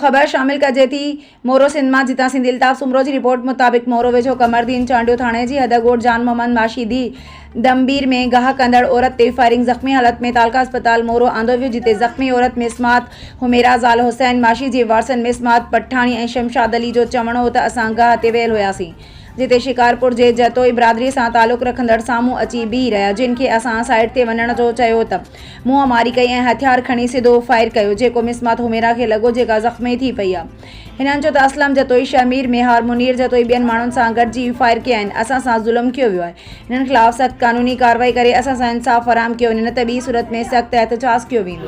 ख़बर शामिल कजे थी मोरो सिंध मां, जितां सिंध इल्ताफ़ सुमरो की रिपोर्ट मुताबिक़ मोरो वेझो कमरदीन चांडियो थाणे की हदगोट जान मोहम्मद माशीदी दमबीर में गाह कंदड़ औरत ते फायरिंग ज़ख़्मी हालत में तालका अस्पताल मोरो आंदो वियो, जिते ज़ख़्मी औरत मिसमात हुमेरा ज़ाल हुसैन माशी जे वारसनि मिसमात पठाणी ऐं शमशाद अली जो चवणो हो त असां गाह ते वियल हुआसीं, जिते शिकारपुर जे जतोई बिरादरी से ताल्लुक़ रखंदड़ साम्हूं अची बीह रहिया, जिन खे असां साइड ते वञण जो चयो त मुंहं मारी कई ऐं हथियार खणी सिधो फायर कयो, जेको मिसमात हुमेरा खे लॻो, जेका ज़ख़्मी थी पई आहे। हिननि जो त असलम जतोई, शमीर मेहार, मुनीर जतोई ॿियनि माण्हुनि सां गॾिजी फायर कया आहिनि। असां सां ज़ुल्म कयो वियो आहे। हिननि ख़िलाफ़ सख़्त क़ानूनी कार्रवाई करे असां सां इंसाफ़ फराहम कयो वञे, न त ॿी सूरत में सख़्त एहतजाज कयो वेंदो।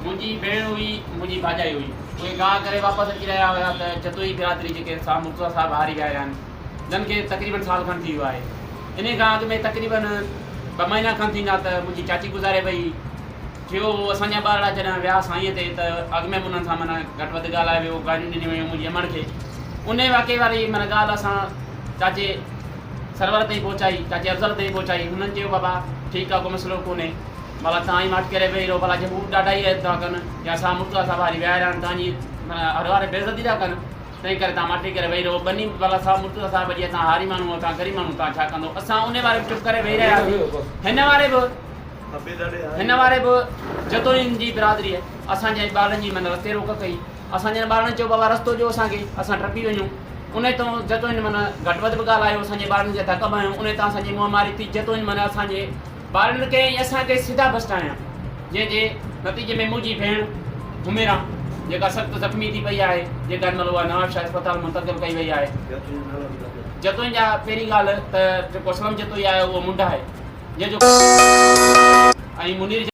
मुझी भेण हुई, मुझी भाजाई हुई, उहे गाह करे वापस अची रहा हुआ त जतोई बिरादरी जेके साहब मुर्तज़ा साहब हारी विया आहिनि, जन खे तक़रीबन साल खन थी वियो आहे। इन गाह में तक़रीबन 2 महीना खन थींदा त मुंहिंजी चाची गुज़ारे वई। थियो असांजा ॿार जॾहिं विया साईं ते त अॻु में उन्हनि सां माना घटि वधि ॻाल्हाए वियो, गाॾियूं ॾिनियूं वियूं मुंहिंजी अमड़ खे। उन वाक़े वारी माना ॻाल्हि असां चाचे सरवर ताईं पहुचाई, चाचे अफ़ज़ल ताईं पहुचाई। हुननि चयो बाबा ठीकु आहे, को मसइलो कोन्हे, भला तव्हां ई माठ करे वेही रहो, भला जब ॾाढा ई था कनि या असां मुर्तज़ा साहब हारी विया आहिनि, तव्हांजी माना हर वारे बेइज़ती था कनि, तंहिं करे तव्हां माठी करे वेही रहो। बनी भला साहब मुर्तज़ा साहब जी तव्हां हारी माण्हू, तव्हां ग़रीब माण्हू, तव्हां छा कंदो। असां उन वारे चुप करे वेही रहियासीं। हिन वारे बि जतोई जी बिरादरी आहे, असांजे ॿारनि जी माना रस्ते रोक कई। असांजे ॿारनि चयो बाबा रस्तो ॾियो असांखे, असां टपी वञूं। उन तां जतोई माना घटि वधि बि ॻाल्हायो, असांजे ॿारनि जे धक भयूं, उन तां असांजी मुंहं मारी थी। जतोई माना असांजे ॿारनि खे असांखे सिधा बसटाया, जंहिंजे नतीजे में मुंहिंजी भेण हुमेरा जेका सख़्तु ज़ख़्मी थी पई आहे, जेका हिन महिल उहा नवाब शाह अस्पताल मुंतक़िल कई वई आहे। जतोई जा पहिरीं ॻाल्हि त जेको असलम जतोई आहे उहो मुंडा आहे, जंहिंजो ऐं मुनीर